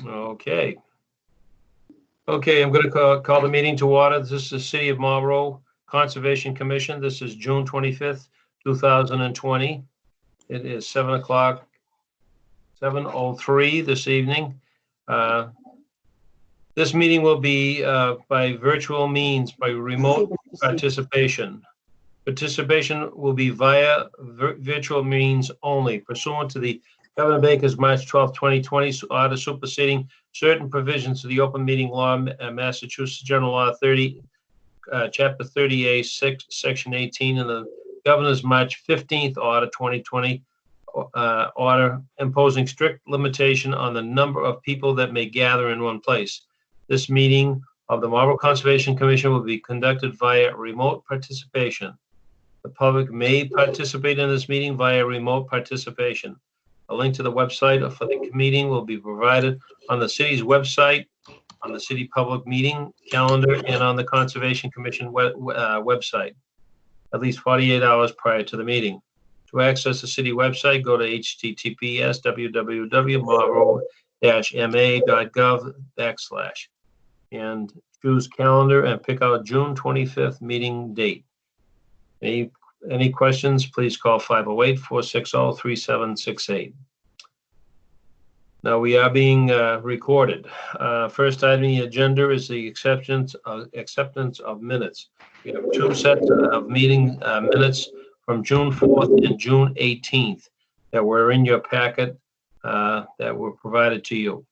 Okay. Okay, I'm going to call the meeting to order. This is the City of Marlborough Conservation Commission. This is June 25th, 2020. It is 7:03 this evening. This meeting will be by virtual means, by remote participation. Participation will be via virtual means only, pursuant to the Governor Baker's March 12, 2020 order superseding certain provisions of the Open Meeting Law, Massachusetts General Law 30, Chapter 30A, Section 18, and the Governor's March 15th order 2020 order imposing strict limitation on the number of people that may gather in one place. This meeting of the Marlborough Conservation Commission will be conducted via remote participation. The public may participate in this meeting via remote participation. A link to the website for the meeting will be provided on the city's website, on the city public meeting calendar, and on the Conservation Commission website, at least 48 hours prior to the meeting. To access the city website, go to https://www.marlborough-ma.gov/ and choose calendar and pick out June 25th meeting date. Any questions, please call 508-460-3768. Now we are being recorded. First item on the agenda is the acceptance of minutes. We have two sets of meeting minutes from June 4th and June 18th that were in your packet that were provided to you.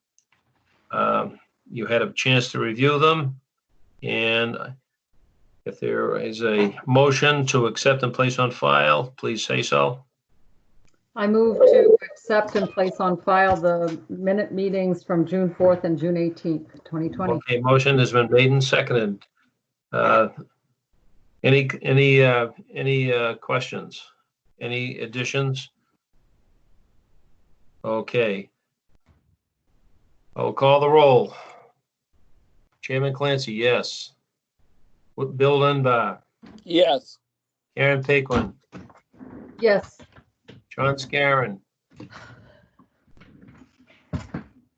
You had a chance to review them, and if there is a motion to accept and place on file, please say so. I move to accept and place on file the minute meetings from June 4th and June 18th, 2020. Okay, motion has been made and seconded. Any questions? Any additions? Okay. I'll call the roll. Chairman Clancy, yes. Bill Dunbar. Yes. Karen Paquin. Yes. John Scarron.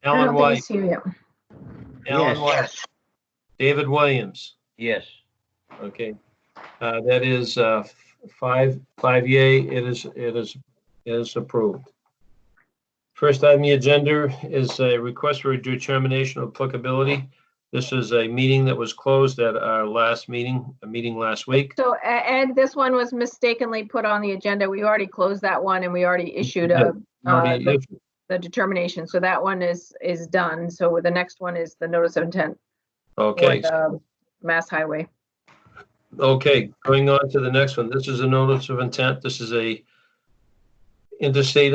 Alan White. Alan White. David Williams. Yes. Okay. That is five yea. It is approved. First item on the agenda is a request for a determination of applicability. This is a meeting that was closed at our last meeting, a meeting last week. So Ed, this one was mistakenly put on the agenda. We already closed that one and we already issued the determination. So that one is done. So the next one is the notice of intent. Okay. For the Mass Highway. Okay, going on to the next one. This is a notice of intent. This is a Interstate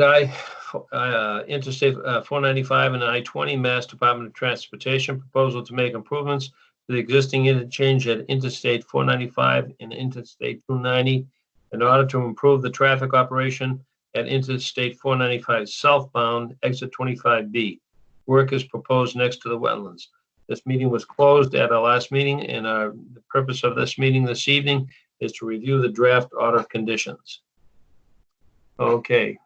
495 and I-20 Mass Department of Transportation proposal to make improvements to the existing interchange at Interstate 495 and Interstate 290 in order to improve the traffic operation at Interstate 495 southbound exit 25B. Work is proposed next to the wetlands. This meeting was closed at our last meeting, and the purpose of this meeting this evening is to review the draft order of conditions. Okay.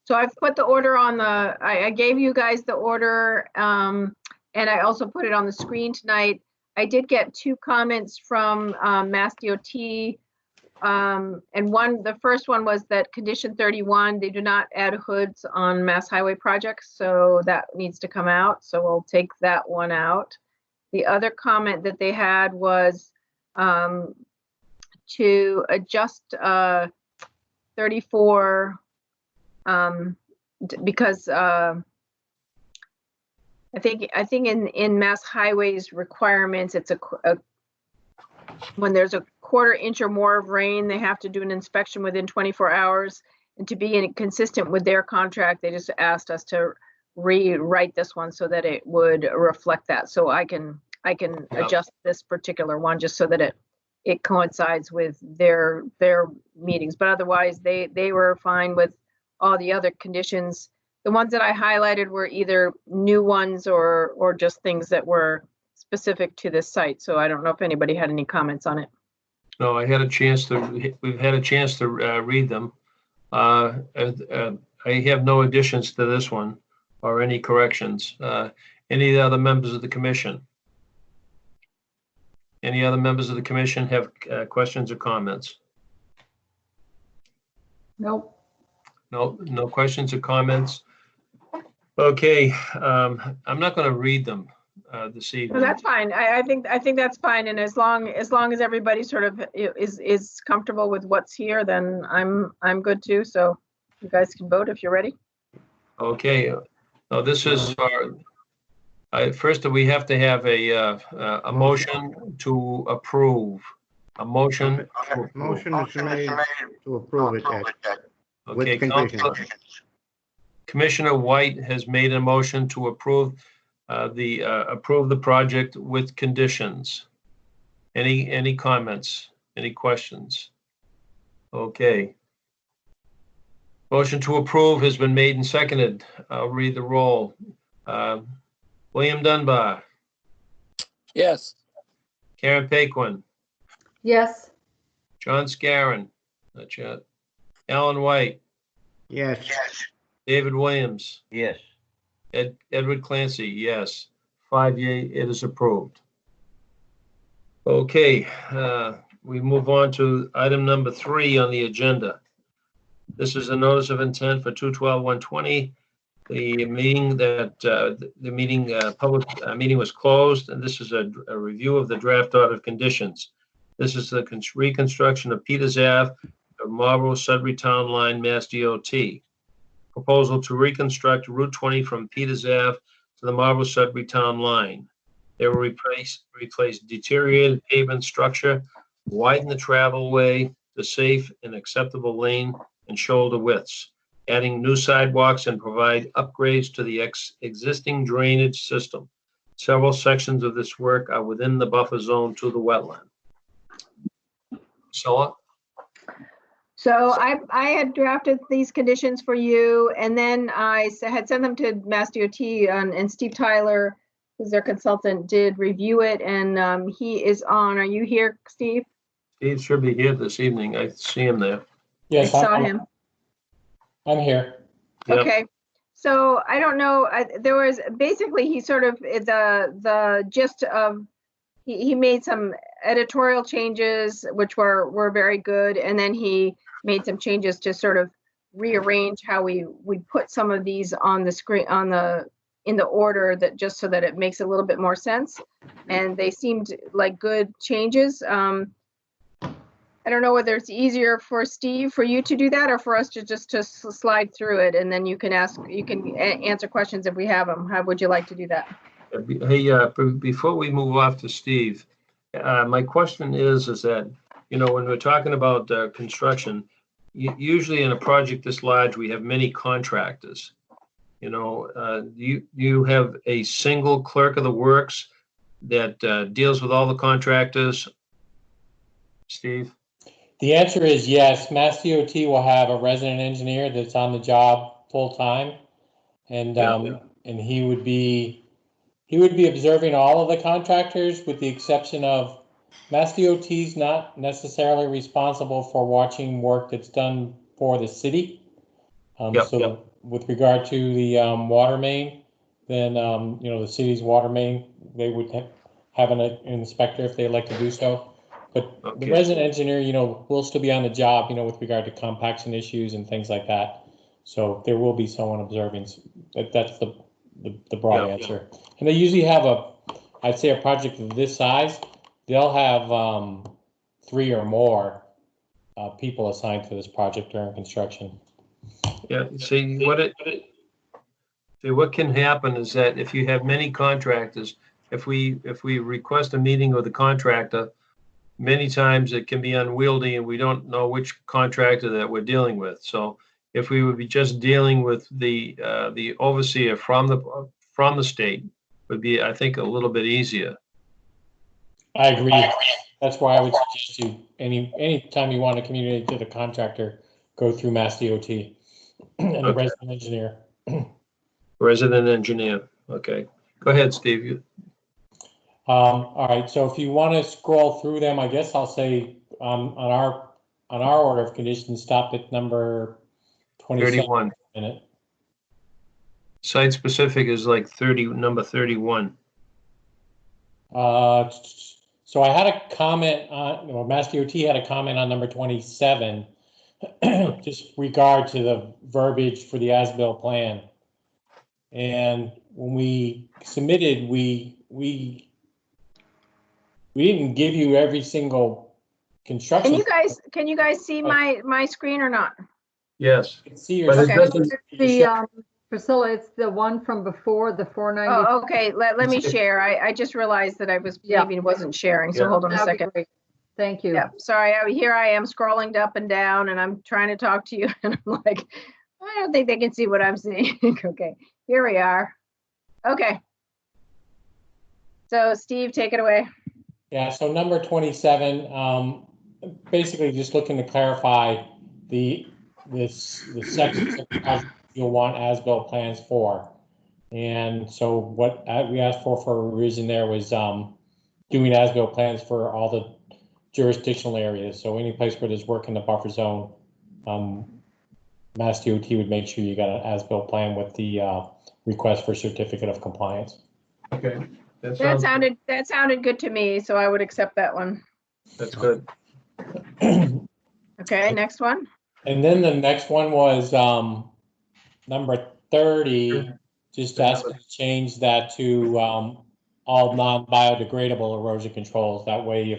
So I've put the order on the, I gave you guys the order, and I also put it on the screen tonight. I did get two comments from Mass DOT, and the first one was that condition 31, they do not add hoods on Mass Highway projects, so that needs to come out. So we'll take that one out. The other comment that they had was to adjust 34. Because I think in Mass Highways requirements, it's when there's a quarter-inch or more of rain, they have to do an inspection within 24 hours. And to be consistent with their contract, they just asked us to rewrite this one so that it would reflect that. So I can adjust this particular one just so that it coincides with their meetings. But otherwise, they were fine with all the other conditions. The ones that I highlighted were either new ones or just things that were specific to this site. So I don't know if anybody had any comments on it. No, we've had a chance to read them. I have no additions to this one. or any corrections? Any other members of the commission? Any other members of the commission have questions or comments? Nope. No questions or comments? Okay, I'm not going to read them this evening. No, that's fine. I think that's fine. And as long as everybody sort of is comfortable with what's here, then I'm good too. So you guys can vote if you're ready. Okay. No, this is our, first we have to have a motion to approve. A motion. To approve. Motion is made to approve it, Ed, Okay, with conditions. Commissioner White has made a motion to approve the project with conditions. Any comments? Any questions? Okay. Motion to approve has been made and seconded. I'll read the roll. William Dunbar, Yes. Karen Paquin, Yes. John Scarron, not yet. Alan White, Yes. David Williams, Yes. Edward Clancy, yes. 5 yea, it is approved. Okay, we move on to item number 3 on the agenda. This is a notice of intent for 2/12/120. The meeting public meeting was closed, and this is a review of the draft order of conditions. This is the reconstruction of Peters Ave, of Marlborough Sudbury Town Line, Mass DOT. Proposal to reconstruct Route 20 from Peters Ave to the Marlborough Sudbury Town Line. They will replace deteriorated pavement structure, widen the travelway to safe and acceptable lane and shoulder widths, adding new sidewalks and provide upgrades to the existing drainage system. Several sections of this work are within the buffer zone to the wetland. So I had drafted these conditions for you, and then I had sent them to Mass DOT, and Steve Tyler, who's their consultant, did review it, and he is on. Are you here, Steve? Steve should be here this evening. I see him there. Yes, I saw him. I'm here. Yep. Okay, so I don't know, there was, basically, he sort of, the gist of, he made some editorial changes, which were very good, and then he made some changes to sort of rearrange how we put some of these on the screen, in the order, that just so that it makes a little bit more sense, and they seemed like good changes. I don't know whether it's easier for Steve, for you to do that, or for us to just slide through it, and then you can answer questions if we have them. How would you like to do that? Hey, before we move off to Steve, my question is that, when we're talking about construction, usually in a project this large, we have many contractors. You have a single clerk of the works that deals with all the contractors. Steve? The answer is yes. Mass DOT will have a resident engineer that's on the job full time, and and he would be observing all of the contractors, with the exception of Mass DOT's not necessarily responsible for watching work that's done for the city. With regard to the water main, then the city's water main, they would have an inspector if they'd like to do so. But the resident engineer, will still be on the job, with regard to compaction issues and things like that. So there will be someone observing. That's the broad answer. And they usually have I'd say a project of this size, they'll have 3 or more people assigned to this project during construction. Yeah, see, what can happen is that if you have many contractors, if we request a meeting with the contractor, many times it can be unwieldy and we don't know which contractor that we're dealing with. So if we would be just dealing with the overseer from the state, would be, I think, a little bit easier. I agree. That's why I would suggest you, any time you want to communicate to the contractor, go through Mass DOT and the resident engineer. Resident engineer. Okay. Go ahead, Steve. All right. So if you want to scroll through them, I guess I'll say on our order of conditions, stop at number 27. 31. Minute. Site specific is like 30, number 31. So I had a comment on, or Mass DOT had a comment on number 27, just regard to the verbiage for the as-built plan. And when we submitted, we didn't give you every single construction. Can you guys see my screen or not? Yes. See your But it Okay. doesn't, The, Priscilla, it's the one from before, the 490. Oh, okay, let me share. I just realized that I was, Yeah. maybe wasn't sharing, so Yeah. hold on a That'd be second. great. Thank you. Yeah, sorry, here I am scrolling up and down and I'm trying to talk to you and I'm like, I don't think they can see what I'm seeing. Okay, here we are. Okay. So Steve, take it away. Yeah, so number 27, basically just looking to clarify the sections of the project you'll want as-built plans for. And so what we asked for a revision there was doing as-built plans for all the jurisdictional areas. So any place where there's work in the buffer zone, Mass DOT would make sure you got an as-built plan with the request for certificate of compliance. okay. That sounded good to me, so I would accept that one. That's good. Okay, next one. And then the next one was number 30, just asking to change that to all non-biodegradable erosion controls. That way,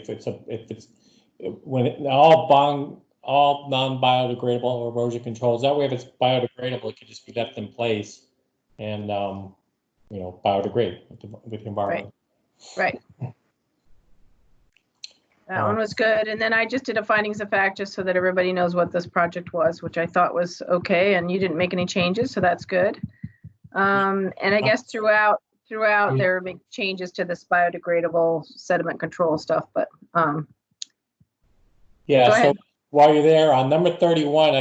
all non-biodegradable erosion controls, that way if it's biodegradable, it could just be left in place and biodegrade with the environment. Right. That one was good. And then I just did a findings of fact just so that everybody knows what this project was, which I thought was okay. And you didn't make any changes, so that's good. And I guess throughout there were big changes to this biodegradable sediment control stuff, but yeah. Go So ahead. while you're there on number 31,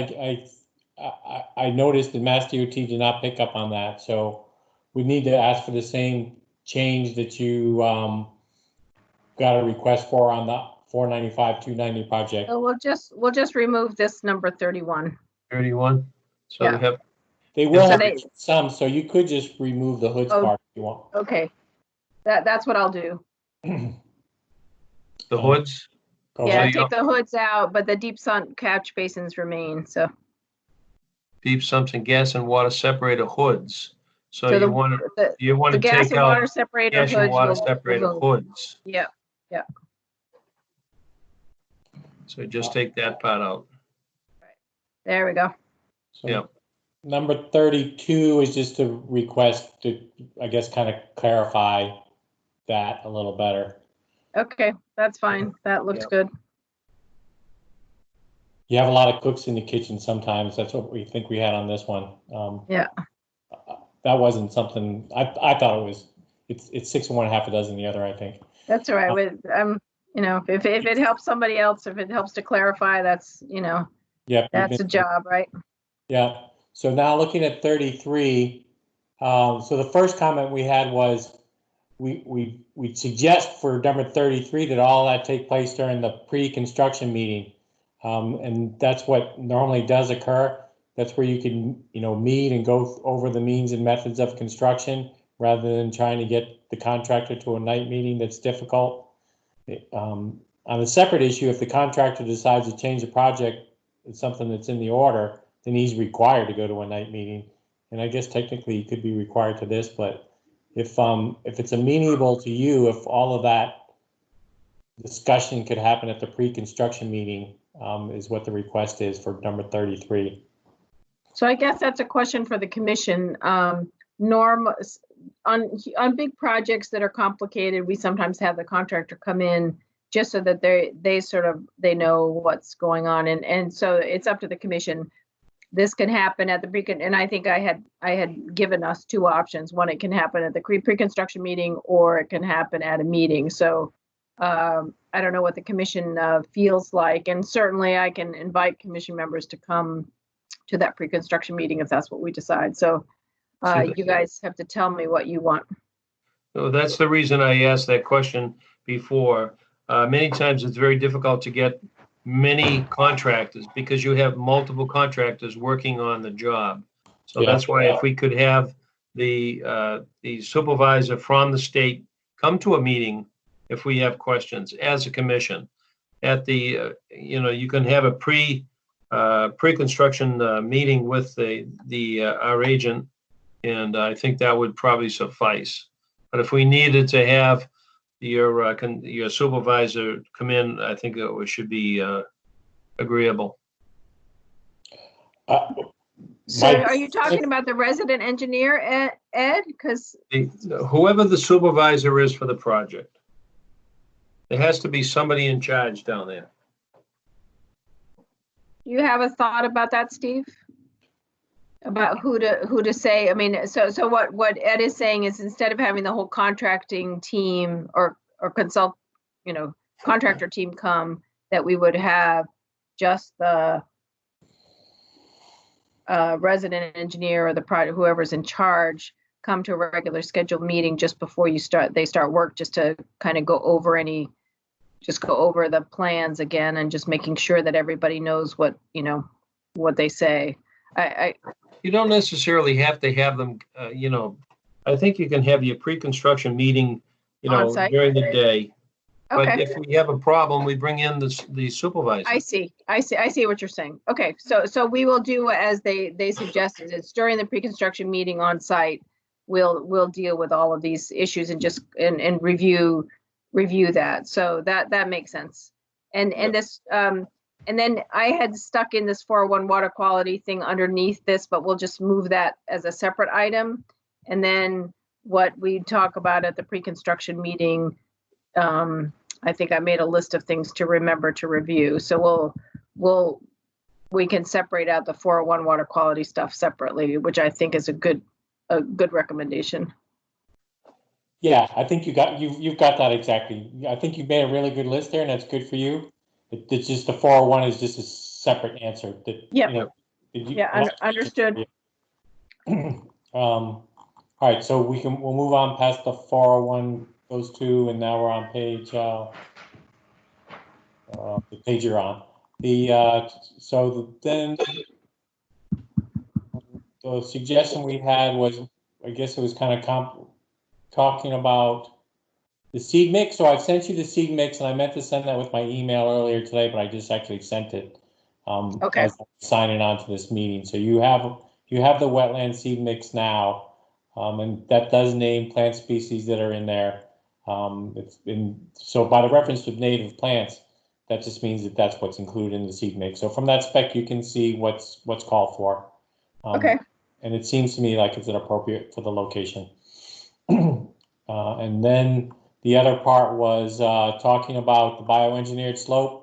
I noticed that Mass DOT did not pick up on that. So we need to ask for the same change that you got a request for on the 495-290 project. so we'll just remove this number 31. 31. So Yeah. we have, They will So have some, so you could just remove the hoods Oh. part if you want. Okay, that's what I'll do. the hoods. Go Yeah, ahead. take the hoods out, but the deep sunk catch basins remain, so. Deep sumps and gas and water separator hoods. So So you want to, the gas take and out water separator gas and hoods water will separator remove. hoods. Yeah, So just take that part out. there we go. So Yeah. Number 32 is just a request to, I guess, kind of clarify that a little better. Okay, that's fine. That looks Yeah. good. You have a lot of cooks in the kitchen sometimes. That's what we think we had on this one. Yeah. That wasn't something, I thought it was, it's 6 of one, half a dozen the other, I think. That's all right. With if it helps somebody else, if it helps to clarify, that's Yeah. that's a job, right? Yeah. So now looking at 33, so the first comment we had was we suggest for number 33 that all that take place during the pre-construction meeting. And that's what normally does occur. That's where you can, meet and go over the means and methods of construction rather than trying to get the contractor to a night meeting that's difficult. On a separate issue, if the contractor decides to change the project, it's something that's in the order, then he's required to go to a night meeting. And I guess technically he could be required to this, but if it's amenable to you, if all of that discussion could happen at the pre-construction meeting, is what the request is for number 33. So I guess that's a question for the commission. Norm, on big projects that are complicated, we sometimes have the contractor come in just so that they know what's going on, and so it's up to the commission. This can happen at the and I think I had given us two options. One, it can happen at the pre-construction meeting, or it can happen at a meeting. So I don't know what the commission feels like, and certainly I can invite commission members to come to that pre-construction meeting if that's what we decide. So you guys have to tell me what you want. So that's the reason I asked that question before. Many times it's very difficult to get many contractors because you have multiple contractors working on the job. So Yeah. that's why if we could have the supervisor from the state come to a meeting if we have questions as a commission. At the, you can have a pre-construction meeting with our agent, and I think that would probably suffice. But if we needed to have your supervisor come in, I think it should be agreeable. So are you talking about the resident engineer, Ed? Because Whoever the supervisor is for the project, there has to be somebody in charge down there. you have a thought about that, Steve? About who to say? I mean, so what Ed is saying is, instead of having the whole contracting team or contractor team come, that we would have just the resident engineer or the project, whoever's in charge, come to a regular scheduled meeting just before they start work, just to kind of go over the plans again, and just making sure that everybody knows what they say. You don't necessarily have to have them, I think you can have your pre-construction meeting, On-site? during the day. But Okay. if we have a problem, we bring in the supervisor. I see what you're saying. Okay, so we will do as they suggested. It's during the pre-construction meeting on site. We'll deal with all of these issues and just and review that. So that makes sense. And this and then I had stuck in this 401 water quality thing underneath this, but we'll just move that as a separate item. And then what we talk about at the pre-construction meeting, I think I made a list of things to remember to review. So we can separate out the 401 water quality stuff separately, which I think is a good recommendation. Yeah, I think you've got that exactly. I think you made a really good list there, and that's good for you. It's just the 401 is just a separate answer. Yep. Understood. All right, so we'll move on past the 401, those two, and now we're on page the page you're on. Then the suggestion we had was, I guess it was kind of talking about the seed mix. So I've sent you the seed mix, and I meant to send that with my email earlier today, but I just actually sent it Okay. as I'm signing on to this meeting. So you have the wetland seed mix now, and that does name plant species that are in there. So by the reference to native plants, that just means that that's what's included in the seed mix. So from that spec, you can see what's called for. Okay. And it seems to me like it's appropriate for the location. And then the other part was talking about the bioengineered slope.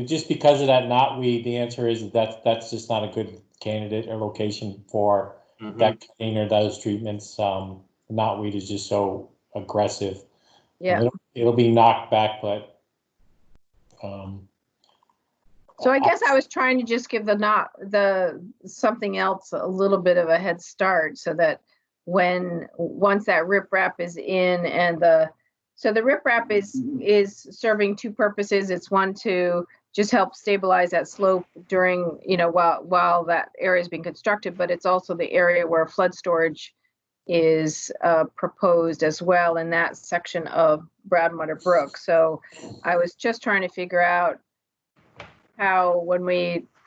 Just because of that knotweed, the answer is that's just not a good candidate or location for that container, those treatments. Knotweed is just so aggressive. Yeah. It'll be knocked back, but. So I guess I was trying to just give the something else a little bit of a head start, so that once that riprap is in, and the riprap is serving two purposes. It's one to just help stabilize that slope during, while that area is being constructed, but it's also the area where flood storage is proposed as well in that section of Broadwater Brook. So I was just trying to figure out how, when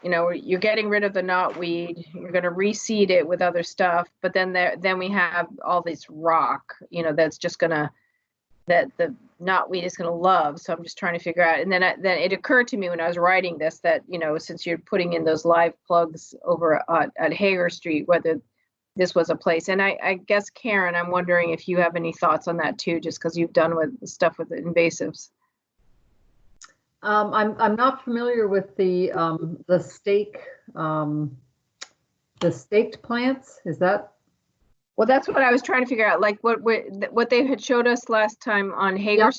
you're getting rid of the knotweed, you're going to reseed it with other stuff, but then we have all this rock, that's just that the knotweed is going to love. So I'm just trying to figure out. And then it occurred to me when I was writing this that, since you're putting in those live plugs over at Hager Street, whether this was a place. And I guess, Karen, I'm wondering if you have any thoughts on that too, just because you've done with stuff with the invasives. I'm not familiar with the staked plants. Is that? Well, that's what I was trying to figure out. Like what they had showed us last time on Hager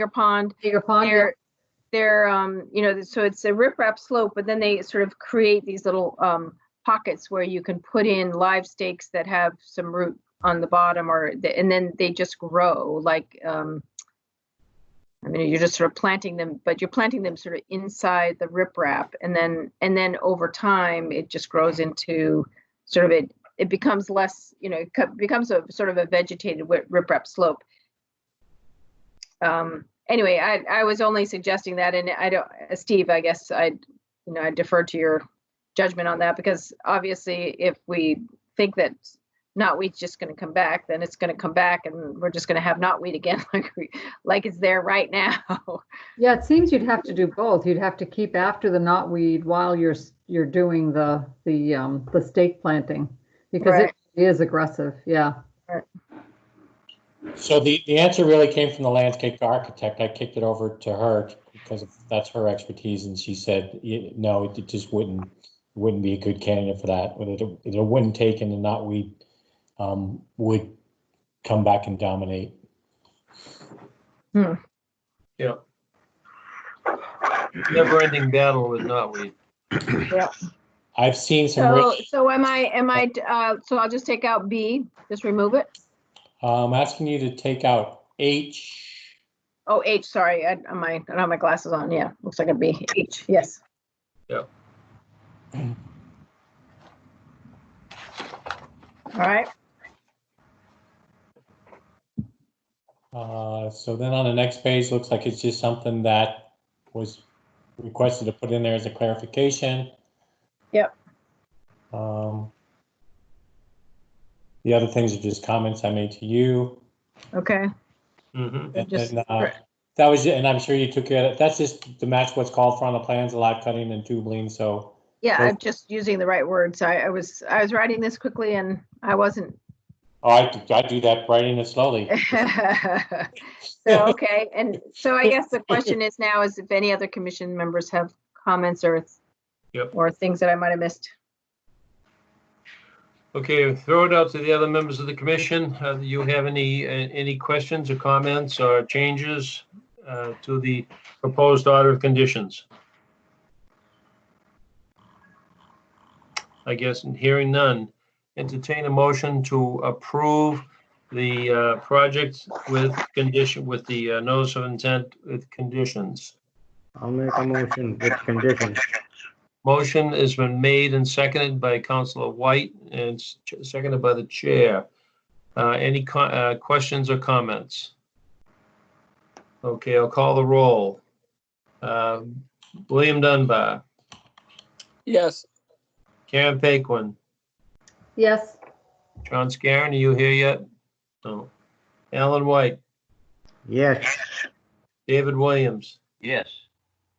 Pond. Hager Pond. They're so it's a riprap slope, but then they sort of create these little pockets where you can put in live stakes that have some root on the bottom, and then they just grow like. You're just sort of planting them, but you're planting them sort of inside the riprap, and then over time it just grows into sort of it becomes less, it becomes a sort of a vegetated riprap slope. Anyway, I was only suggesting that, and I don't, Steve, I guess I defer to your judgment on that, because obviously if we think that knotweed's just going to come back, then it's going to come back and we're just going to have knotweed again, like it's there right now. Yeah, it seems you'd have to do both. You'd have to keep after the knotweed while you're doing the stake planting, because Right. it is aggressive. Yeah. Right. So the answer really came from the landscape architect. I kicked it over to her because that's her expertise, and she said, no, it just wouldn't be a good candidate for that. It wouldn't take, and the knotweed would come back and dominate. Yeah. Never-ending battle with knotweed. Yeah. I've seen some. So so I'll just take out B, just remove it. I'm asking you to take out H. Oh, H, sorry, I don't have my glasses on. Yeah, looks like a B. H, yes. Yeah. All right. So then on the next page, looks like it's just something that was requested to put in there as a clarification. Yep. The other things are just comments I made to you. Okay. Mm-hmm. And that was, and I'm sure you took care of it. That's just to match what's called for on the plans, live cutting and tubing. So Yeah, those, I'm just using the right words. I was writing this quickly and I wasn't. oh, I do that writing it slowly. So, okay. And so I guess the question is now is if any other commission members have comments or things that I might have missed. Okay, throw it out to the other members of the commission. Do you have any questions or comments or changes to the proposed order of conditions? I guess hearing none, entertain a motion to approve the project with the notice of intent with conditions. I'll make a motion with conditions. Motion has been made and seconded by Councilor White and seconded by the chair. Any questions or comments? Okay, I'll call the roll. William Dunbar, Yes. Karen Paquin, Yes. John Scarron, are you here yet? No. Alan White, Yes. David Williams, Yes.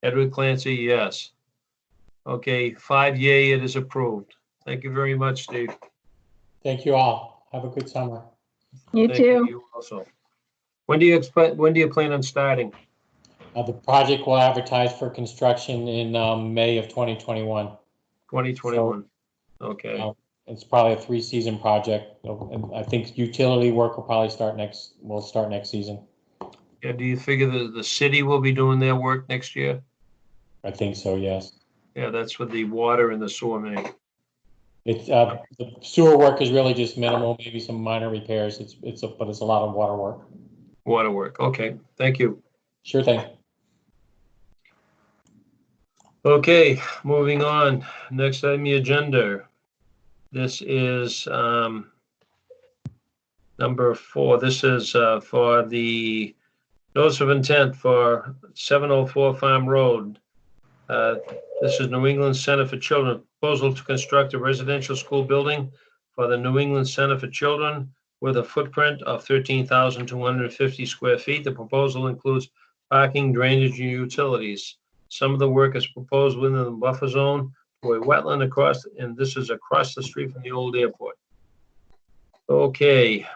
Edward Clancy, yes. Okay, 5 yea, it is approved. Thank you very much, Steve. Thank you all. Have a good summer. You Thank too. You also. When do you plan on starting? The project will advertise for construction in May of 2021. 2021. Okay. It's probably a 3-season project, and I think utility work will probably start next season. Yeah, do you figure the city will be doing their work next year? I think so, yes. Yeah, that's with the water and the sewer main. It's the sewer work is really just minimal, maybe some minor repairs. But it's a lot of water work. Water work. Okay, thank you. Sure thing. Okay, moving on. Next item on the agenda. This is number 4. This is for the notice of intent for 704 Farm Road. This is New England Center for Children. Proposal to construct a residential school building for the New England Center for Children with a footprint of 13,250 square feet. The proposal includes parking, drainage, and utilities. Some of the work is proposed within the buffer zone to a wetland and this is across the street from the old airport. Okay,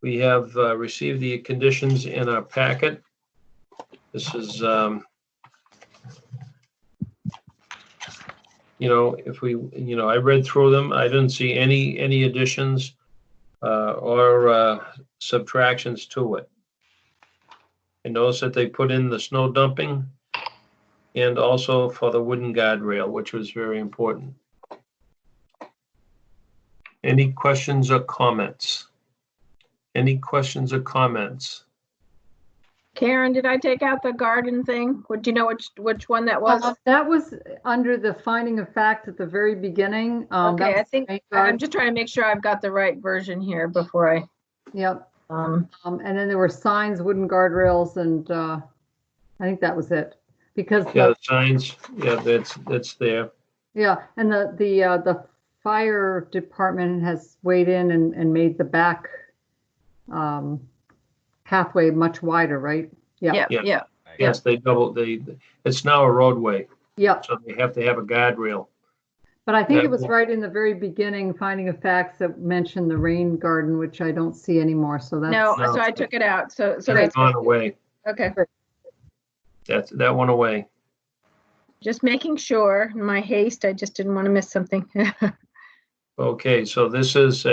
we have received the conditions in our packet. This is, I read through them. I didn't see any additions or subtractions to it. I noticed that they put in the snow dumping and also for the wooden guardrail, which was very important. Any questions or comments? Any questions or comments? Karen, did I take out the garden thing? Would you know which one that was? That was under the finding of fact at the very beginning. That Okay, I was think, the I'm just trying to make sure I've got the right version here before I, Yep. um, And then there were signs, wooden guardrails, and I think that was it. Because Yeah, the signs, yeah, that's there. yeah, and the fire department has weighed in and made the back pathway much wider, right? yeah, Yeah. yeah. Yes, it's now a roadway, Yep. so they have to have a guardrail. But I think That it was will- right in the very beginning, finding of facts that mentioned the rain garden, which I don't see anymore. So that's No, No. so I took it out. So That's that's, gone away. okay. That went away. Just making sure. In my haste, I just didn't want to miss something. Okay, so this is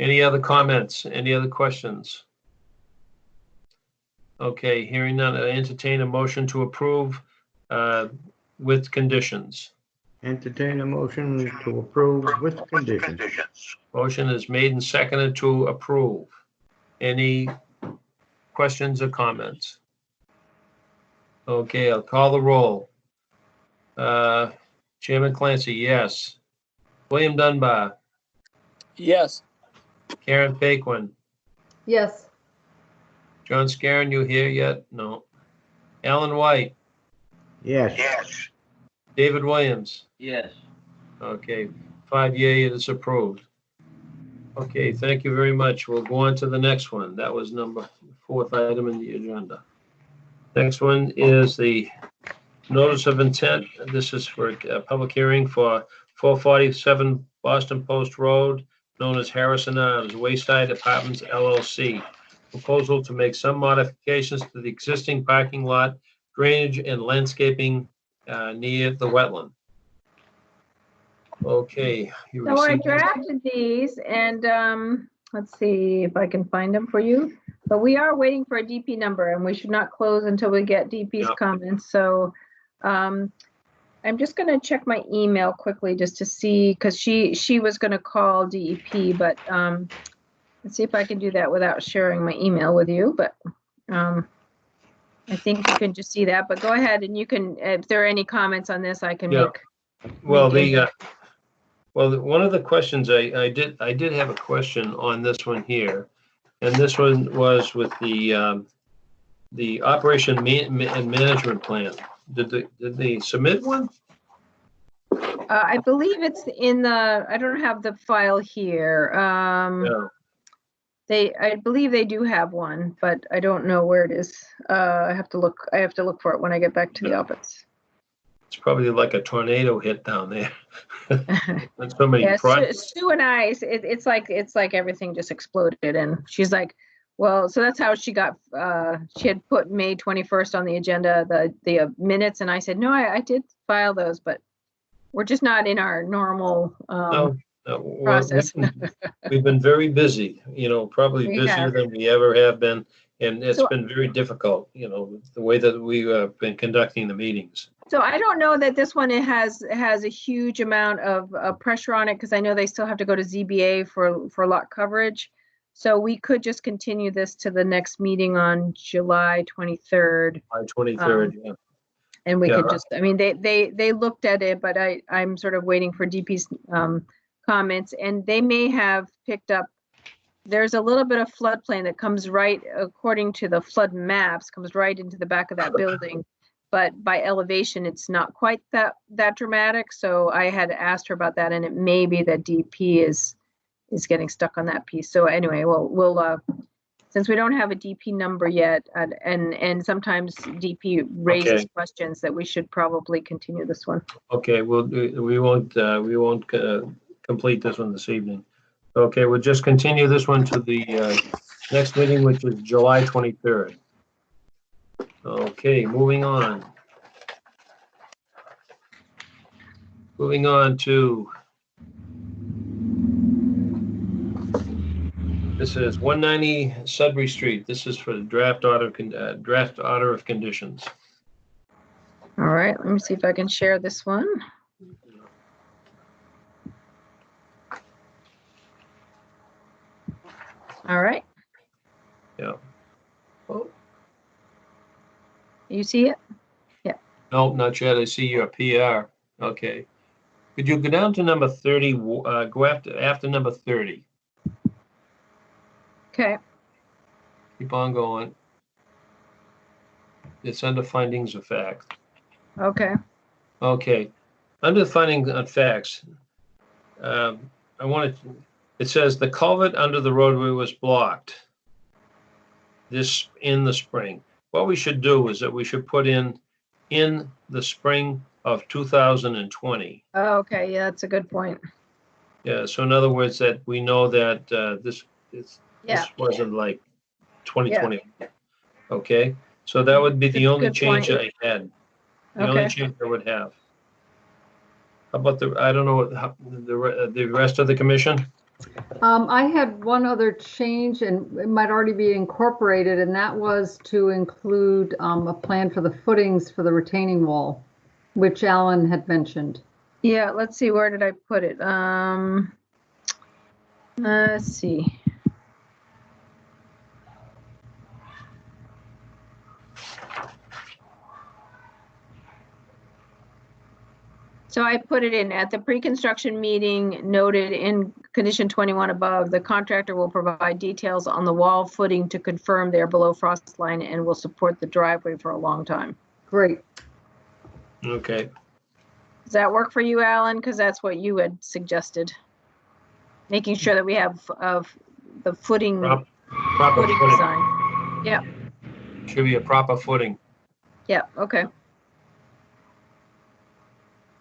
any other comments, any other questions? Okay, hearing none, I entertain a motion to approve with conditions. Entertain a motion to approve with conditions. Motion is made and seconded to approve. Any questions or comments? Okay, I'll call the roll. Chairman Clancy, yes. William Dunbar, Yes. Karen Paquin, yes. John Scarron, you here yet? No. Alan White, Yes. David Williams. Yes. Okay, 5 yea, it is approved. Okay, thank you very much. We'll go on to the next one. That was number 4th item in the agenda. Next one is the notice of intent. This is for a public hearing for 447 Boston Post Road, known as Harrison Arms Wayside Apartments LLC. Proposal to make some modifications to the existing parking lot, drainage and landscaping near the wetland. Okay. You So I received these? drafted these and let's see if I can find them for you. But we are waiting for a DP number and we should not close until we get DP's Yeah. comments. So I'm just going to check my email quickly just to see, because she was going to call DEP, but let's see if I can do that without sharing my email with you. But I think you can just see that. But go ahead and you can, if there are any comments on this, I can Yeah. make. Well, make one of the questions I did have a question on this one here, and this one was with the operation and management plan. Did they submit one? I believe it's in the, I don't have the file here. No. I believe they do have one, but I don't know where it is. I have to look for it when I get back to the office. It's probably like a tornado hit down there. There's so many Yeah, projects. Sue and I, it's like everything just exploded and she's like, well, so that's how she got, she had put May 21st on the agenda, the minutes. And I said, no, I did file those, but we're just not in our normal No, process. we've been very busy, probably We busier have. than we ever have been. And it's So- been very difficult, the way that we've been conducting the meetings. So I don't know that this one has a huge amount of pressure on it because I know they still have to go to ZBA for lot coverage. So we could just continue this to the next meeting on July 23rd. By 23rd, yeah. And we Yeah. could just, I mean, they looked at it, but I'm sort of waiting for DP's comments and they may have picked up. There's a little bit of floodplain that comes right, according to the flood maps, comes right into the back of that building. But by elevation, it's not quite that dramatic. So I had asked her about that and it may be that DP is getting stuck on that piece. So anyway, we'll since we don't have a DP number yet, and sometimes DP raises Okay. questions, that we should probably continue this one. Okay, we won't complete this one this evening. Okay, we'll just continue this one to the next meeting, which is July 23rd. Okay, moving on. Moving on to, this is 190 Sudbury Street. This is for the draft order of conditions. All right, let me see if I can share this one. All right. Yeah. Oh, You see it? No, not yet. I see your PR. Okay. Could you go down to number 30, go after number 30? Okay. Keep on going. It's under findings of fact. Okay. Okay. Under findings of facts, I wanted, it says the culvert under the roadway was blocked this in the spring. What we should do is that we should put in the spring of 2020. Oh, okay. Yeah, that's a good point. Yeah, so in other words, that we know that this Yeah. wasn't like 2020. Okay, so that would be the only Good change point. I had. The only Okay. change I would have. How about I don't know, the rest of the commission? I had one other change, and it might already be incorporated, and that was to include a plan for the footings for the retaining wall, which Alan had mentioned. Yeah, let's see, where did I put it? Let's see. So I put it in at the pre-construction meeting noted in condition 21 above, the contractor will provide details on the wall footing to confirm they're below frost line and will support the driveway for a long time. Great. Okay, Does that work for you, Alan? Because that's what you had suggested. Making sure that we have the footing, proper footing footing. design. Yeah, Should be a proper footing. yeah, okay.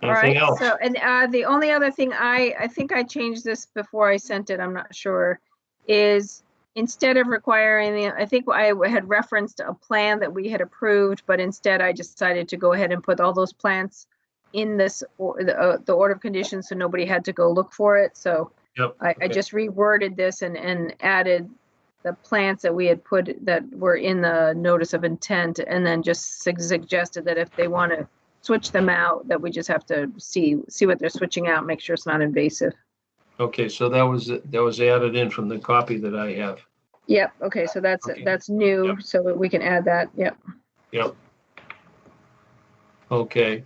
All Anything right, else? so, and the only other thing I think I changed this before I sent it, I'm not sure, is instead of requiring I think I had referenced a plan that we had approved, but instead I decided to go ahead and put all those plants in this, the order of conditions, so nobody had to go look for it. So Yep. I Okay. just reworded this and added the plants that we had put that were in the notice of intent, and then just suggested that if they want to switch them out, that we just have to see what they're switching out, make sure it's not invasive. Okay, so that was added in from the copy that I have. Yep, okay, so that's Okay. that's new, Yep. so we can add that, yep. Yep. Okay.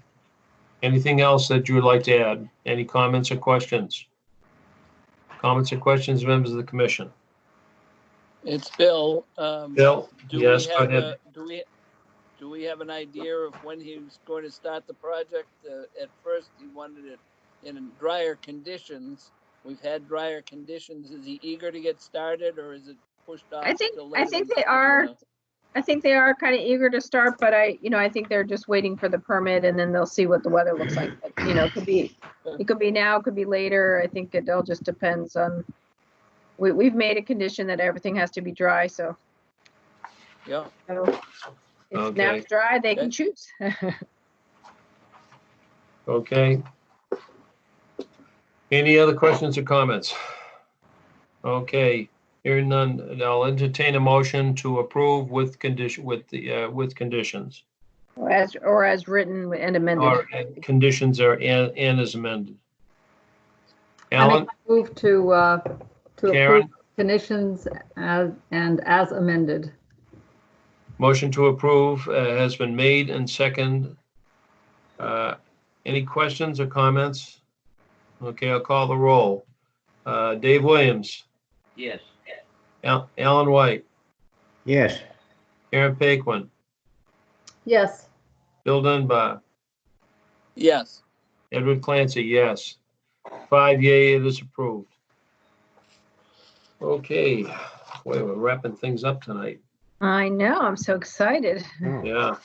Anything else that you would like to add? Any comments or questions? Comments or questions, members of the commission? It's Bill. Bill? Do Yes, we go have ahead. do we have an idea of when he was going to start the project? At first, he wanted it in drier conditions. We've had drier conditions. Is he eager to get started, or is it pushed off I think till later? they are. I think they are kind of eager to start, but I think they're just waiting for the permit, and then they'll see what the weather looks like. But, it could be now, it could be later. I think it all just depends on. We've made a condition that everything has to be dry, so. Yeah. So if now Okay. it's dry, they can choose. Okay. Any other questions or comments? Okay, hearing none, I'll entertain a motion to approve with conditions. Or as written and amended. Or conditions are and as amended. And Alan, I move to approve Karen, conditions as amended. motion to approve has been made and second. Any questions or comments? Okay, I'll call the roll. Dave Williams, Yes. Alan White, Yes. Karen Paquin, Yes. Bill Dunbar, Yes. Edward Clancy, yes. 5 yea, it is approved. Okay, boy, we're wrapping things up tonight. I know, I'm so excited. Oh. Yeah.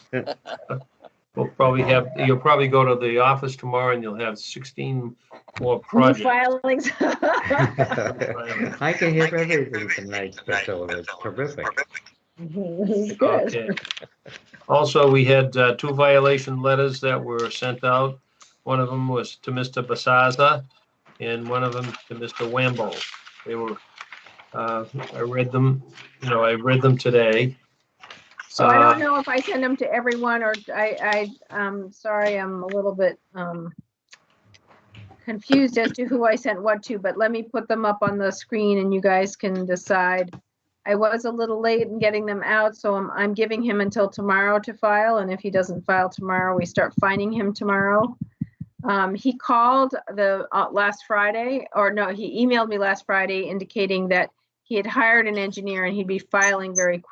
You'll probably go to the office tomorrow and you'll have 16 more New projects. filings. I can hear everything tonight, so it's terrific. Good. Okay. Also, we had 2 violation letters that were sent out. One of them was to Mr. Basaza and one of them to Mr. Wamble. They were, I read them today. So I don't know if I send them to everyone or I'm sorry, I'm a little bit confused as to who I sent what to, but let me put them up on the screen and you guys can decide. I was a little late in getting them out, so I'm giving him until tomorrow to file, and if he doesn't file tomorrow, we start fining him tomorrow. He called the last Friday, or no, he emailed me last Friday indicating that he had hired an engineer and he'd be filing very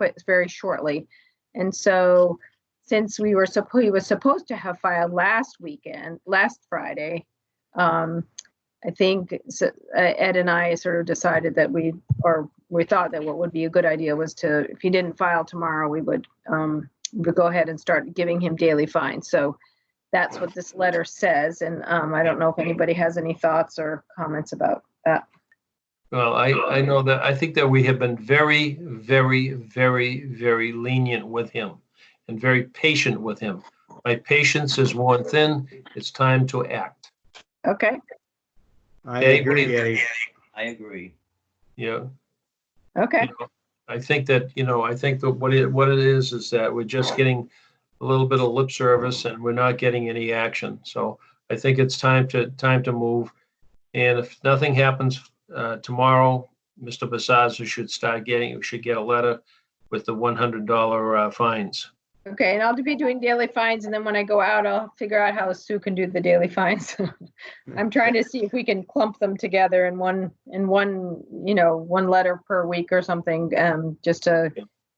shortly. And so since he was supposed to have filed last Friday, I think Ed and I sort of decided that we thought that what would be a good idea was to, if he didn't file tomorrow, we would go ahead and start giving him daily fines. So that's what this letter says. And I don't know if anybody has any thoughts or comments about that. Well, I know that, I think that we have been very, very, very, very lenient with him and very patient with him. My patience is worn thin. It's time to act. Okay. I Okay, agree, Eddie. I agree. Yeah. Okay. I think that, I think that what it is that we're just getting a little bit of lip service and we're not getting any action. So I think it's time to move. And if nothing happens tomorrow, Mr. Basaza should get a letter with the $100 fines. Okay, and I'll be doing daily fines, and then when I go out, I'll figure out how Sue can do the daily fines. I'm trying to see if we can clump them together in one letter per week or something, just to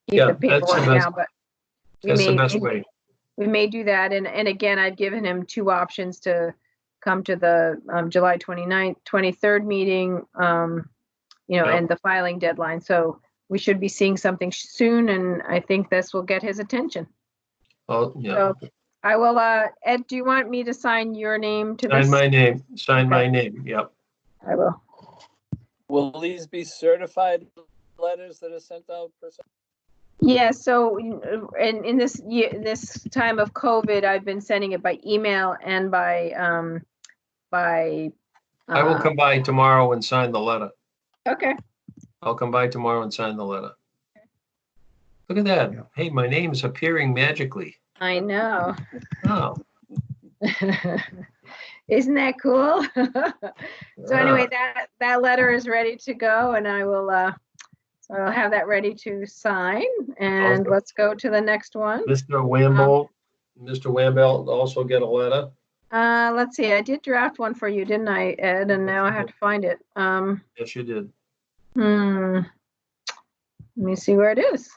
keep the paperwork down. But that's the best way. We may do that, and again, I've given him two options to come to the July 29th, 23rd meeting, and the filing deadline. So we should be seeing something soon, and I think this will get his attention. Oh, yeah. So I will, Ed, do you want me to sign your name to this? Sign my name. Sign my name. Yep. I will. Will these be certified letters that are sent out? Yeah, so in this time of COVID, I've been sending it by email and by I will come by tomorrow and sign the letter. Okay. I'll come by tomorrow and sign the letter. Look at that. Yeah. Hey, my name is appearing magically. I know. Oh. Isn't that cool? So anyway, that letter is ready to go, and I will so I'll have that ready to sign, and Okay. let's go to the next one. Mr. Wamble also get a letter. Let's see, I did draft one for you, didn't I, Ed? And now I have to find it. Yes, you did. Let me see where it is.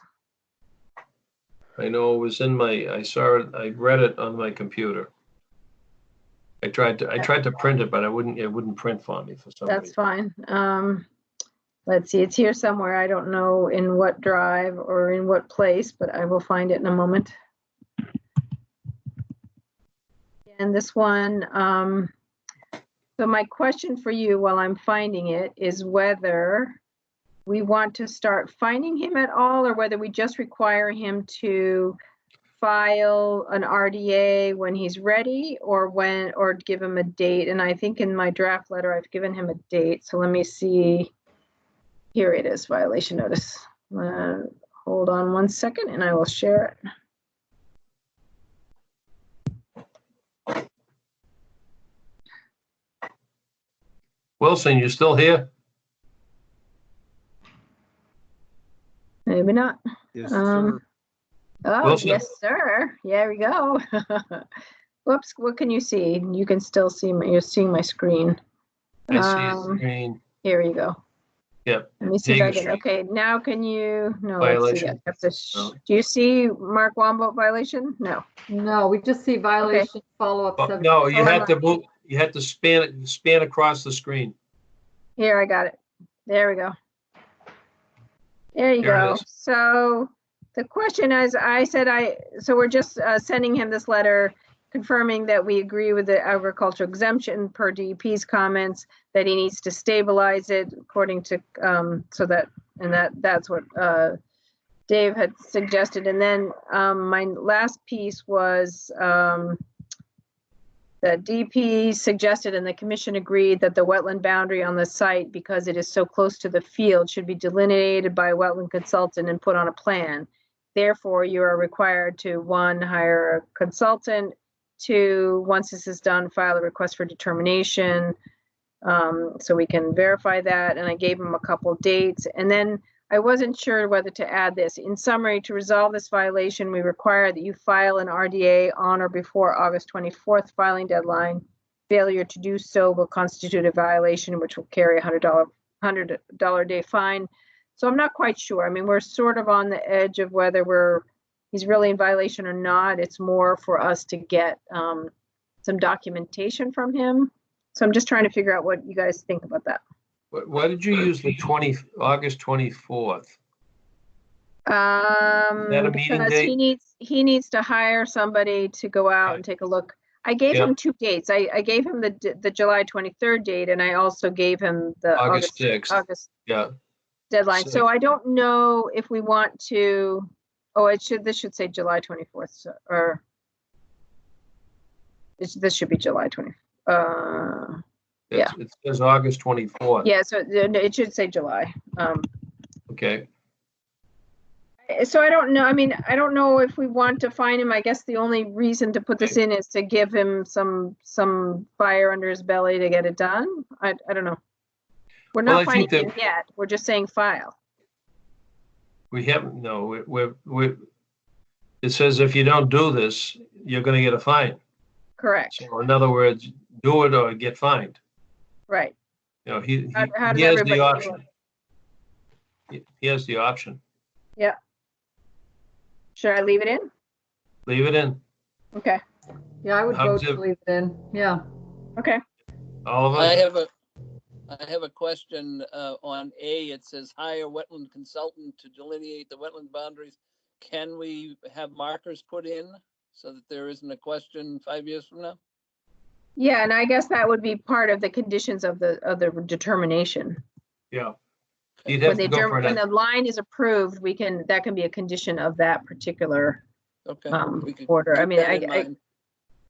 I know it was I saw it, I read it on my computer. I tried to print it, but it wouldn't print for me for some That's reason. fine. Let's see, it's here somewhere. I don't know in what drive or in what place, but I will find it in a moment. And this one, so my question for you while I'm finding it is whether we want to start finding him at all, or whether we just require him to file an RDA when he's ready, or give him a date. And I think in my draft letter, I've given him a date. So let me see. Here it is, violation notice. Hold on one second and I will share it. Wilson, you still here? Maybe not. Yes, sir. Oh, Wilson. yes, sir. There we go. Whoops, what can you see? You can still see you're seeing my screen. I see the screen. Here you go. Yep. Let me see if I Danger can, okay, now can you, no, Violation. let's see. No. Do you see Mark Wambo violation? No. No, we just see violation follow-up. Oh, no, you Hold have on. to move. You have to span across the screen. Here, I got it. There we go. There you Here it go. is. So the question is, so we're just sending him this letter confirming that we agree with the agricultural exemption per DEP's comments, that he needs to stabilize it according to, that's what Dave had suggested. And then my last piece was the DP suggested and the commission agreed that the wetland boundary on the site, because it is so close to the field, should be delineated by a wetland consultant and put on a plan. Therefore, you are required to, 1, hire a consultant, 2, once this is done, file a request for determination, so we can verify that. And I gave him a couple dates. And then I wasn't sure whether to add this. In summary, to resolve this violation, we require that you file an RDA on or before August 24th filing deadline. Failure to do so will constitute a violation, which will carry a $100 a day fine. So I'm not quite sure. I mean, we're sort of on the edge of whether he's really in violation or not. It's more for us to get some documentation from him. So I'm just trying to figure out what you guys think about that. Why did you use the August 24th? That a meeting Because date? he needs to hire somebody to go out and take a look. I gave Yeah. him two dates. I gave him the July 23rd date, and I also gave him the August 6th. August Yeah. deadline. So 6th. I don't know if we want to. Oh, this should say July 24th, so, or this should be July 24th. Yeah. It says August 24th. Yeah, so it should say July. Okay. So I don't know. I mean, I don't know if we want to fine him. I guess the only reason to put this in is to give him some fire under his belly to get it done. I don't know. We're Well, not I fining think him yet. We're just saying file. We haven't, no, it says if you don't do this, you're gonna get a fine. Correct. So in other words, do it or get fined. Right. You know, he How does has everybody the do option. He has the option. Yeah. Should I leave it in? Leave it in. Okay. Yeah, I would How vote does to it- leave it in. Yeah. Okay. Oliver? I have a question on A. It says hire wetland consultant to delineate the wetland boundaries. Can we have markers put in so that there isn't a question 5 years from now? Yeah, and I guess that would be part of the conditions of the determination. Yeah. You'd have to go for When an, the line is approved, that can be a condition of that particular Okay. We could order. I keep mean, that in mind.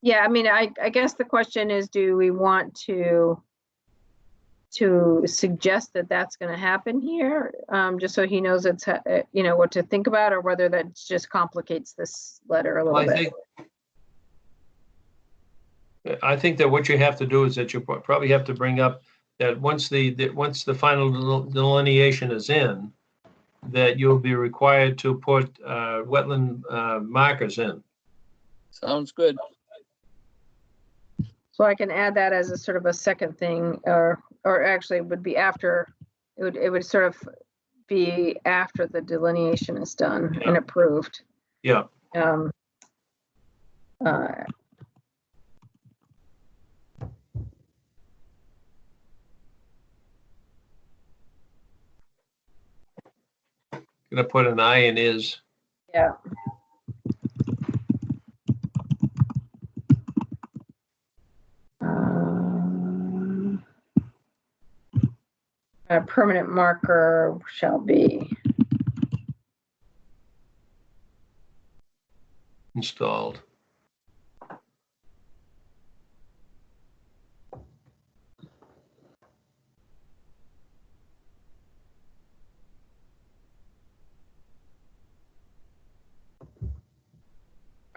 yeah, I mean, I guess the question is, do we want to suggest that that's going to happen here, just so he knows it's, what to think about, or whether that just complicates this letter a little bit. I think that what you have to do is that you probably have to bring up that once the final delineation is in, that you'll be required to put wetland markers in. Sounds good. So I can add that as a sort of a second thing, or actually it would be after, it would sort of be after the delineation is done and approved. Yeah. Gonna put an I in is. Yeah. A permanent marker shall be Installed.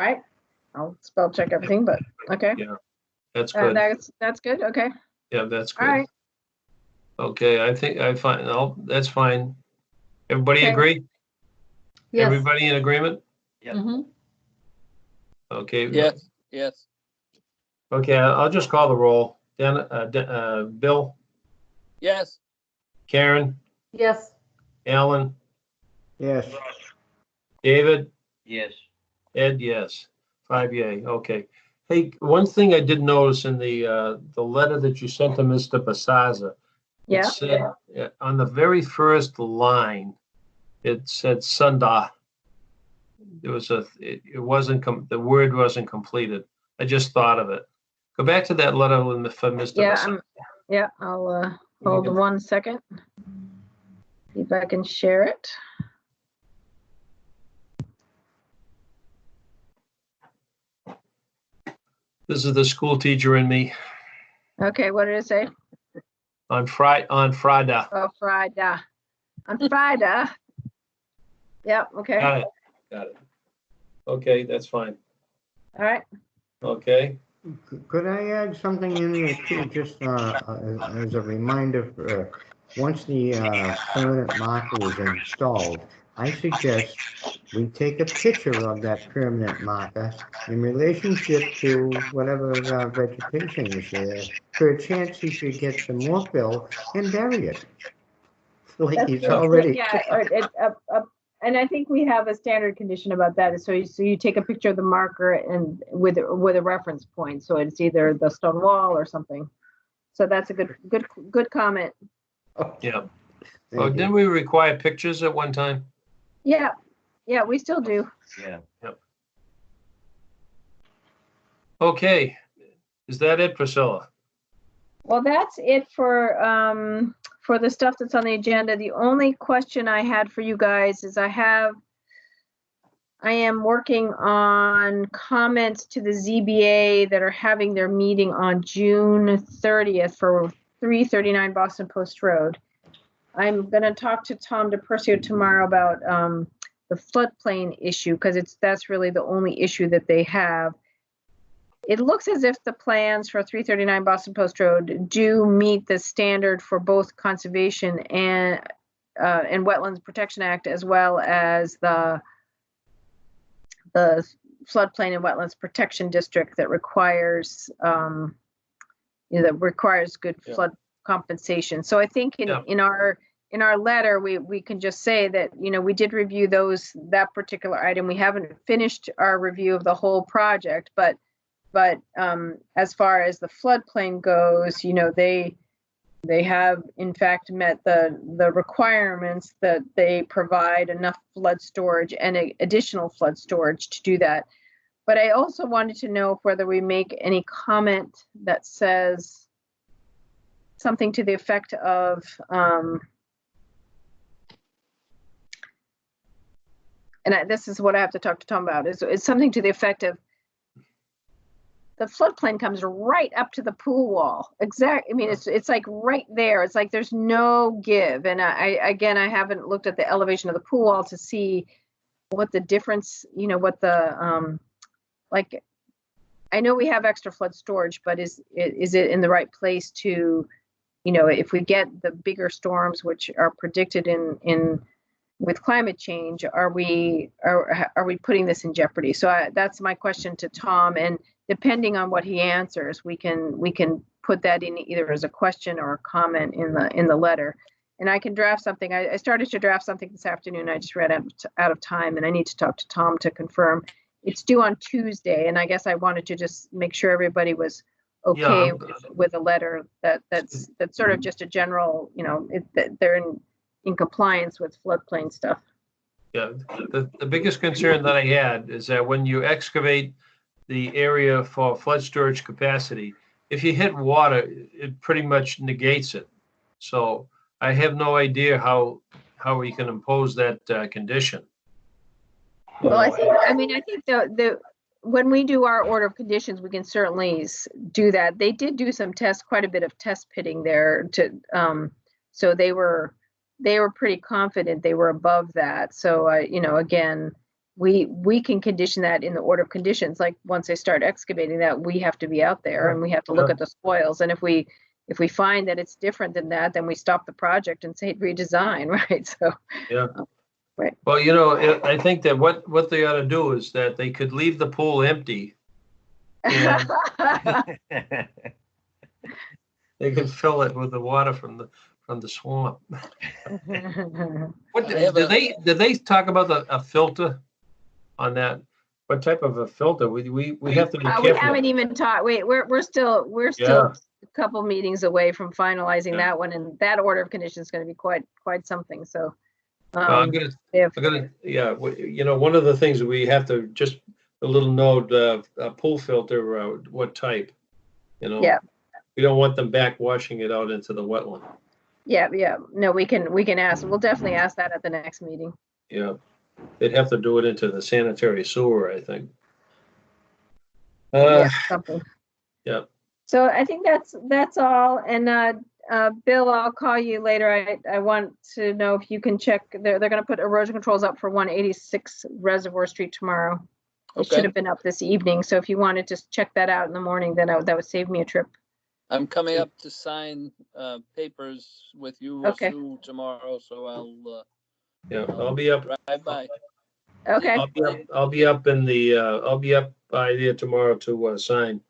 right. I'll spell check everything, but okay. Yeah, that's good. That's good. Okay. Yeah, that's good. All right. Okay, I think I find, no, that's fine. Everybody Okay. agree? Yes. Everybody in agreement? Mhm. Okay. Yes, yes. Okay, I'll just call the roll. Bill, Yes, Karen, Yes. Alan, Yes. David, Yes. Ed, yes. 5 yay, okay. Hey, one thing I did notice in the letter that you sent to Mr. Basaza. It Yeah. said, on the very first line, it said Sunda. It wasn't, the word wasn't completed. I just thought of it. Go back to that letter for Mr. Basaza. Yeah, I'll hold 1 second. See if I can share it. This is the school teacher in me Okay, what did it say? on Friday. Oh, Friday. On Friday. Yep, okay. Got it. Okay, that's fine. All right. Okay. Could I add something in there too, just as a reminder once the permanent marker is installed, I suggest we take a picture of that permanent marker in relationship to whatever vegetation is there, for a chance he should get some more fill and bury it. Like he's already. Yeah, and I think we have a standard condition about that. So you take a picture of the marker and with a reference point. So it's either the stone wall or something. So that's a good comment. Yeah. Oh, didn't we require pictures at one time? Yeah, we still do. Yeah. Yep. Okay. Is that it, Priscilla? Well, that's it for the stuff that's on the agenda. The only question I had for you guys is I am working on comments to the ZBA that are having their meeting on June 30th for 339 Boston Post Road. I'm going to talk to Tom DePercio tomorrow about the floodplain issue, because that's really the only issue that they have. It looks as if the plans for 339 Boston Post Road do meet the standard for both conservation and Wetlands Protection Act, as well as the floodplain and wetlands protection district that requires good flood compensation. So I think in our letter we can just say that we did review that particular item. We haven't finished our review of the whole project, but as far as the floodplain goes, they have in fact met the requirements that they provide enough flood storage and additional flood storage to do that. But I also wanted to know whether we make any comment that says something to the effect of, this is what I have to talk to Tom about, is something to the effect of, the floodplain comes right up to the pool wall. Exactly. I mean, it's like right there. It's like there's no give. And I haven't looked at the elevation of the pool wall to see what the difference, what the like. I know we have extra flood storage, but is it in the right place to, if we get the bigger storms which are predicted in with climate change, are we putting this in jeopardy? So that's my question to Tom, and depending on what he answers, we can put that in either as a question or a comment in the letter. And I can draft something. I started to draft something this afternoon. I just ran out of time, and I need to talk to Tom to confirm. It's due on Tuesday, and I guess I wanted to just make sure everybody was okay with a letter that's sort of just a general, that they're in compliance with floodplain stuff. Yeah, the biggest concern that I had is that when you excavate the area for flood storage capacity, if you hit water, it pretty much negates it. So I have no idea how we can impose that condition. Well, I think the when we do our order of conditions, we can certainly do that. They did do quite a bit of test pitting there so they were pretty confident they were above that. So again, we can condition that in the order of conditions. Like once they start excavating that, we have to be out there and we have to look at the spoils. And if we find that it's different than that, then we stop the project and say redesign, right? So yeah. Right. Well, I think that what they ought to do is that they could leave the pool empty. And they could fill it with the water from the swamp. What did they talk about a filter on that? What type of a filter? We have to be careful. We haven't even talked. We're still a couple meetings away from finalizing that one, and that order of conditions is going to be quite something. So. One of the things that we have to just a little note, a pool filter, what type, Yeah. We don't want them backwashing it out into the wetland. Yeah. No, we can ask. We'll definitely ask that at the next meeting. Yeah. They'd have to do it into the sanitary sewer, I think. Something. Yeah. So I think that's all. And Bill, I'll call you later. I want to know if you can check. They're going to put erosion controls up for 186 Reservoir Street tomorrow. It should have been up this evening. So if you wanted to check that out in the morning, then that would save me a trip. I'm coming up to sign papers with you or Okay. Sue tomorrow, so I'll Yeah, I'll be up. drive by. Okay, I'll be up in the, I'll be up by there tomorrow to sign.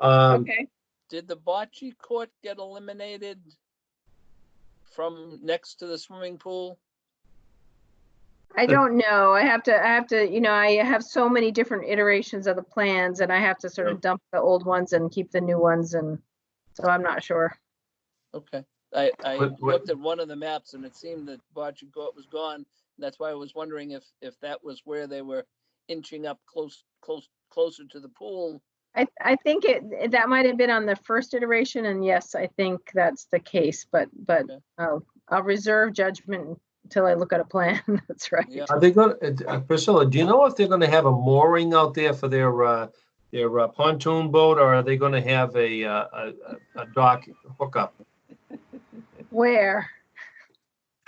okay. Did the bocce court get eliminated from next to the swimming pool? I don't know. I have to, you know, I have so many different iterations of the plans and I have to sort of dump the old ones and keep the new ones. And so I'm not sure. Okay. I What- looked at one of the maps and it seemed that bocce court was gone. That's why I was wondering if that was where they were inching up closer to the pool. I think that might have been on the first iteration, and yes, I think that's the case. But Okay. I'll reserve judgment until I look at a plan. That's right. Yeah. Are they going, Priscilla, do you know if they're going to have a mooring out there for their pontoon boat, or are they going to have a dock hookup? Where?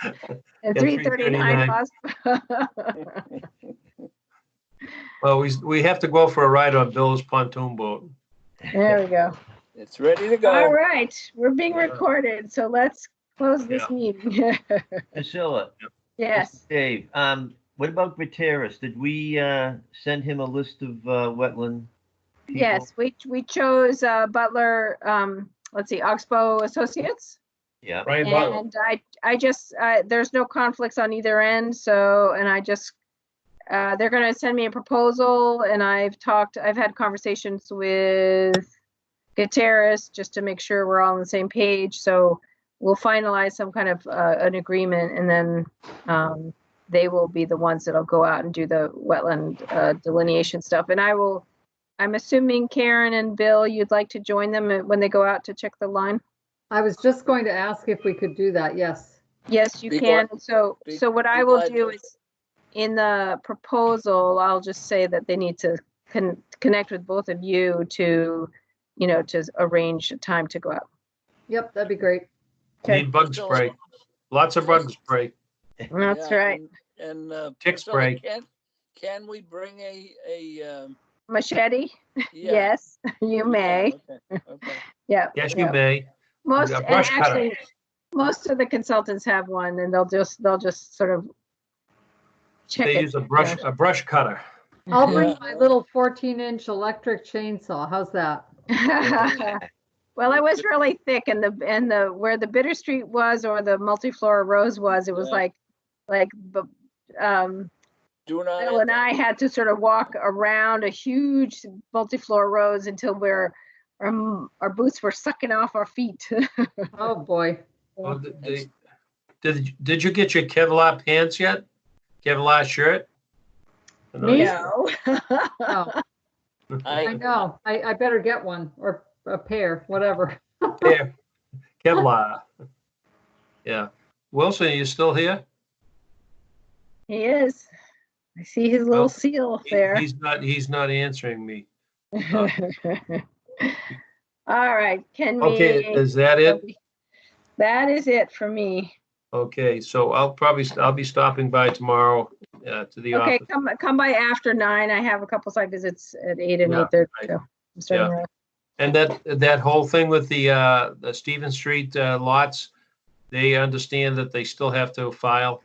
At 339 Prospect. Well, we have to go for a ride on Bill's pontoon boat. There we go. It's ready to All go. right, we're being Yeah. recorded, so let's close this Yeah. meeting. Priscilla, Yes. Dave, what about Gutierrez? Did we send him a list of wetland people? Yes, we chose Butler, let's see, Oxbow Associates. Yeah. Brian Butler. And I just, there's no conflicts on either end, so, and I just, they're gonna send me a proposal, and I've had conversations with Gutierrez just to make sure we're all on the same page, so we'll finalize some kind of an agreement, and then they will be the ones that'll go out and do the wetland delineation stuff, and I'm assuming Karen and Bill, you'd like to join them when they go out to check the line? I was just going to ask if we could do that, yes. Yes, you Be can. glad- So be- what be I will glad do to. is, in the proposal, I'll just say that they need to connect with both of you to, you know, to arrange a time to go out. Yep, that'd be great. Okay. Need bug spray. Lots of bug spray. That's Yeah, right. And Tick Priscilla, spray. can we bring a Machete? yeah, Yes, you may. Okay. Yeah. Yes, yeah. you may. Most, A and brush cutter. actually, most of the consultants have one, and they'll just sort of check They it. use a brush cutter. I'll bring Yeah. my little 14-inch electric chainsaw. How's that? Well, it was really thick, and the where the Bitter Street was, or the multiflora rose was, it was Yeah. Do not. Bill and I had to sort of walk around a huge multiflora rose until our boots were sucking off our feet. Oh, boy. Oh, did you get your Kevlar pants yet? Kevlar shirt? No. Oh, I I, know. I better get one, or a pair, whatever. Yeah, Kevlar. Yeah. Wilson, are you still here? He is. I see his little Oh, seal there. He's not answering me. All right, can we? Okay, is that it? That is it for me. Okay, so I'll be stopping by tomorrow to the Okay, office. come by after 9. I have a couple site visits at 8 and Yeah, 8:30. right. So I'm starting Yeah. early. And that whole thing with the Stephen Street lots, they understand that they still have to file.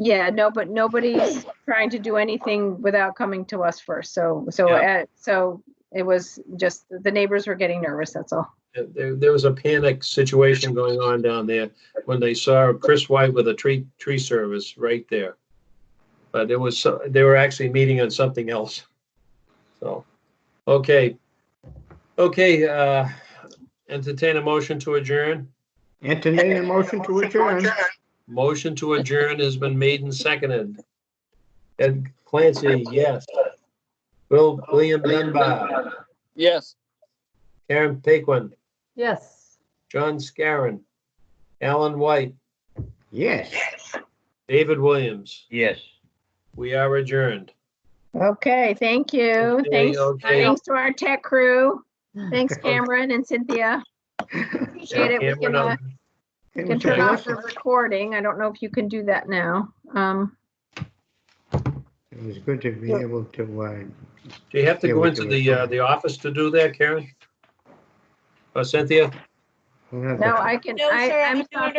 Yeah, no, but nobody's trying to do anything without coming to us first. So it was just the neighbors were getting nervous. That's all. There was a panic situation going on down there when they saw Chris White with a tree service right there. But they were actually meeting on something else. So, okay, entertain a motion to adjourn. Entertain a motion to adjourn. Motion to adjourn has been made and seconded. Ed Clancy, yes. William Dunbar, yes. Karen Paquin, Yes. John Scarron, Alan White, Yes. David Williams. Yes. We are adjourned. Okay, thank you. Okay, okay. Thanks to our tech crew. Thanks, Cameron and Cynthia. Appreciate it. We Cameron, can turn off the recording. I don't know if you can do that now. It was good to be able to, do you have to Yeah, go we into do it. the office to do that, Karen? Cynthia? You have No, to- I can, No, sir, I'm I do it stopping